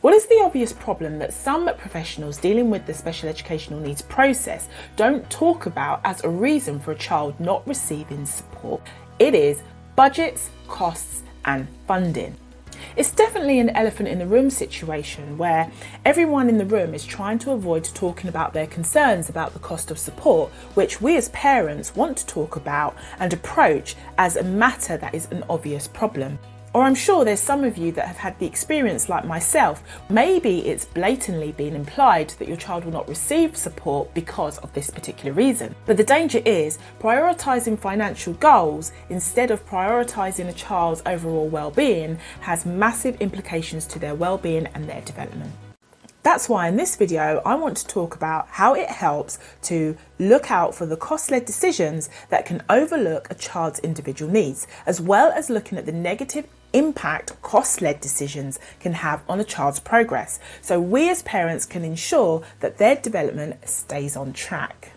What is the obvious problem that some professionals dealing with the special educational needs process don't talk about as a reason for a child not receiving support? It is budgets, costs, and funding. It's definitely an elephant in the room situation where everyone in the room is trying to avoid talking about their concerns about the cost of support, which we as parents want to talk about and approach as a matter that is an obvious problem. Or I'm sure there's some of you that have had the experience like myself. Maybe it's blatantly been implied that your child will not receive support because of this particular reason. But the danger is prioritising financial goals instead of prioritising a child's overall well-being has massive implications to their well-being and their development. That's why in this video, I want to talk about how it helps to look out for the cost-led decisions that can overlook a child's individual needs, as well as looking at the negative impact cost-led decisions can have on a child's progress, so we as parents can ensure that their development stays on track.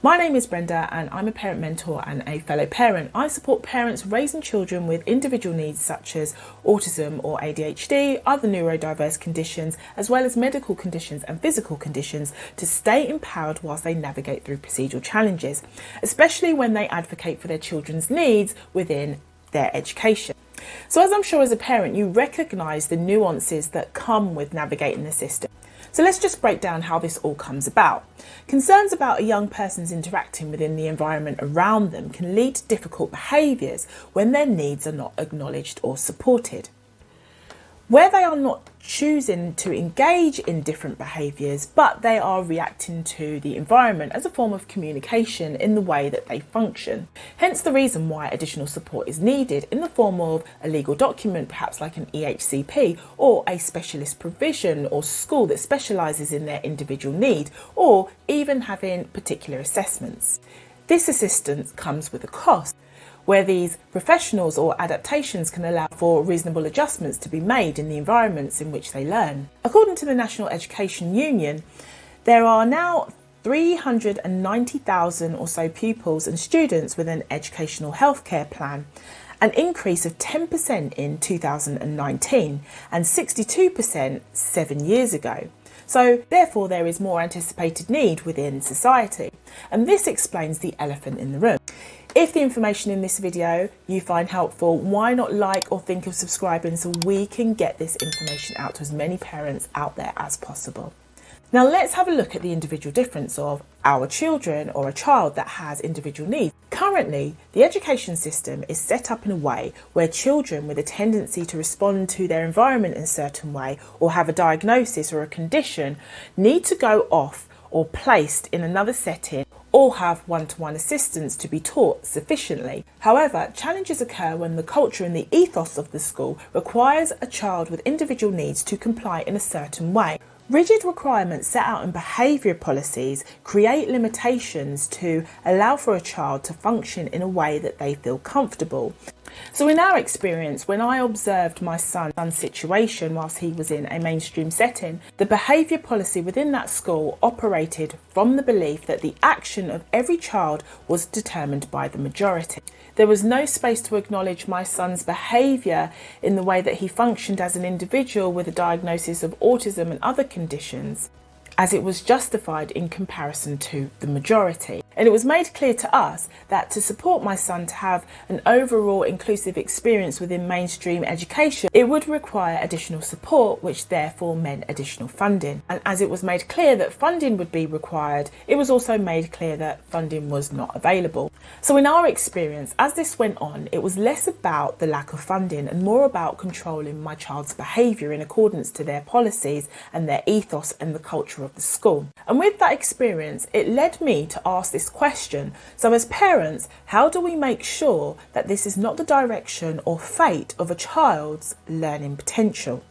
My name is Brenda and I'm a parent mentor and a fellow parent. I support parents raising children with individual needs such as autism or ADHD, other neurodiverse conditions, as well as medical conditions and physical conditions to stay empowered whilst they navigate through procedural challenges, especially when they advocate for their children's needs within their education. So as I'm sure as a parent, you recognise the nuances that come with navigating the system. So let's just break down how this all comes about. Concerns about a young person's interacting within the environment around them can lead to difficult behaviours when their needs are not acknowledged or supported. Where they are not choosing to engage in different behaviours, but they are reacting to the environment as a form of communication in the way that they function. Hence the reason why additional support is needed in the form of a legal document, perhaps like an EHCP, or a specialist provision or school that specialises in their individual need, or even having particular assessments. This assistance comes with a cost, where these professionals or adaptations can allow for reasonable adjustments to be made in the environments in which they learn. According to the National Education Union, there are now 390,000 or so pupils and students with an educational healthcare plan, an increase of 10% in 2019 and 62% 7 years ago. So therefore there is more anticipated need within society, and this explains the elephant in the room. If the information in this video you find helpful, why not like or think of subscribing so we can get this information out to as many parents out there as possible. Now let's have a look at the individual difference of our children or a child that has individual needs. Currently, the education system is set up in a way where children with a tendency to respond to their environment in a certain way or have a diagnosis or a condition need to go off or placed in another setting or have one-to-one assistance to be taught sufficiently. However, challenges occur when the culture and the ethos of the school requires a child with individual needs to comply in a certain way. Rigid requirements set out in behaviour policies create limitations to allow for a child to function in a way that they feel comfortable. So in our experience, when I observed my son's situation whilst he was in a mainstream setting, the behaviour policy within that school operated from the belief that the action of every child was determined by the majority. There was no space to acknowledge my son's behaviour in the way that he functioned as an individual with a diagnosis of autism and other conditions, as it was justified in comparison to the majority. And it was made clear to us that to support my son to have an overall inclusive experience within mainstream education, it would require additional support, which therefore meant additional funding. And as it was made clear that funding would be required, it was also made clear that funding was not available. So in our experience, as this went on, it was less about the lack of funding and more about controlling my child's behaviour in accordance to their policies and their ethos and the culture of the school. And with that experience, it led me to ask this question. So as parents, how do we make sure that this is not the direction or fate of a child's learning potential?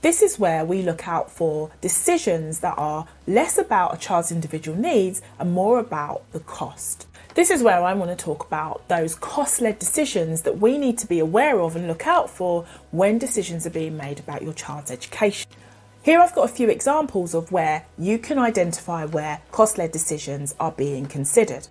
This is where we look out for decisions that are less about a child's individual needs and more about the cost. This is where I want to talk about those cost-led decisions that we need to be aware of and look out for when decisions are being made about your child's education. Here I've got a few examples of where you can identify where cost-led decisions are being considered.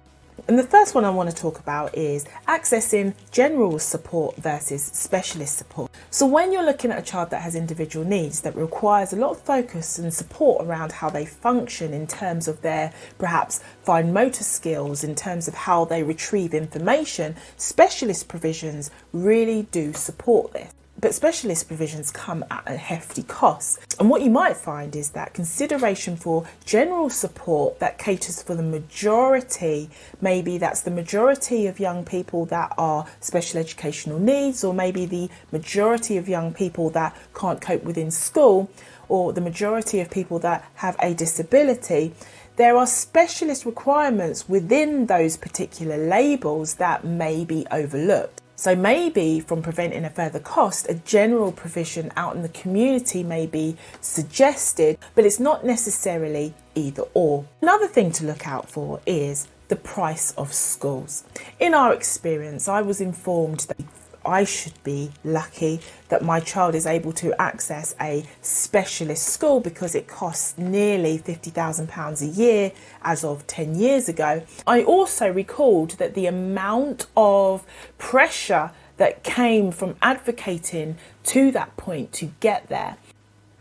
And the first one I want to talk about is accessing general support versus specialist support. So when you're looking at a child that has individual needs that requires a lot of focus and support around how they function in terms of their perhaps fine motor skills, in terms of how they retrieve information, specialist provisions really do support this. But specialist provisions come at a hefty cost. And what you might find is that consideration for general support that caters for the majority, maybe that's the majority of young people that are special educational needs, or maybe the majority of young people that can't cope within school, or the majority of people that have a disability. There are specialist requirements within those particular labels that may be overlooked. So maybe from preventing a further cost, a general provision out in the community may be suggested, but it's not necessarily either or. Another thing to look out for is the price of schools. In our experience, I was informed that I should be lucky that my child is able to access a specialist school because it costs nearly £50,000 a year as of 10 years ago. I also recalled that the amount of pressure that came from advocating to that point to get there.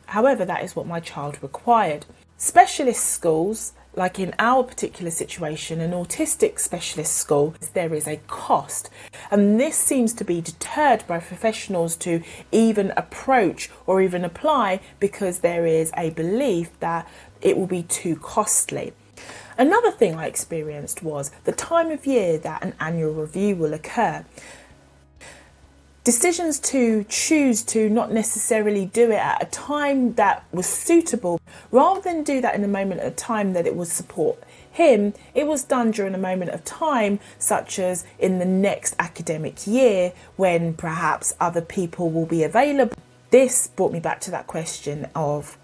However, that is what my child required. Specialist schools, like in our particular situation, an autistic specialist school, there is a cost. And this seems to be deterred by professionals to even approach or even apply because there is a belief that it will be too costly. Another thing I experienced was the time of year that an annual review will occur. Decisions to choose to not necessarily do it at a time that was suitable, rather than do that in a moment of time that it would support him, it was done during a moment of time, such as in the next academic year when perhaps other people will be available. This brought me back to that question of,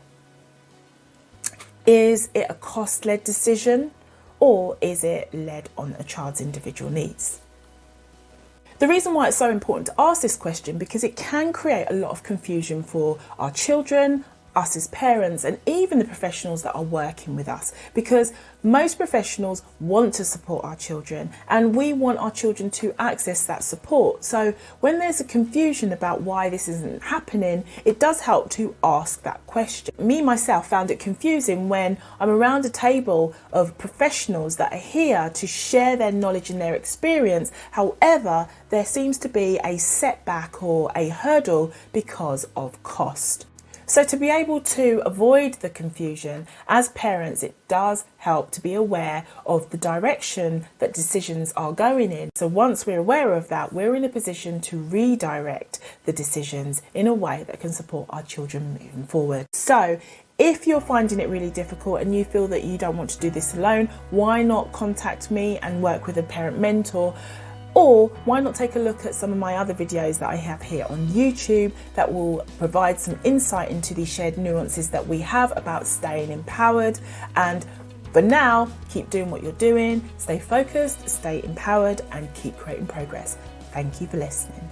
is it a cost-led decision or is it led on a child's individual needs? The reason why it's so important to ask this question, because it can create a lot of confusion for our children, us as parents, and even the professionals that are working with us, because most professionals want to support our children and we want our children to access that support. So when there's a confusion about why this isn't happening, it does help to ask that question. Me myself found it confusing when I'm around a table of professionals that are here to share their knowledge and their experience. However, there seems to be a setback or a hurdle because of cost. So to be able to avoid the confusion, as parents, it does help to be aware of the direction that decisions are going in. So once we're aware of that, we're in a position to redirect the decisions in a way that can support our children moving forward. So if you're finding it really difficult and you feel that you don't want to do this alone, why not contact me and work with a parent mentor? Or why not take a look at some of my other videos that I have here on YouTube that will provide some insight into the shared nuances that we have about staying empowered. And for now, keep doing what you're doing, stay focused, stay empowered, and keep creating progress. Thank you for listening.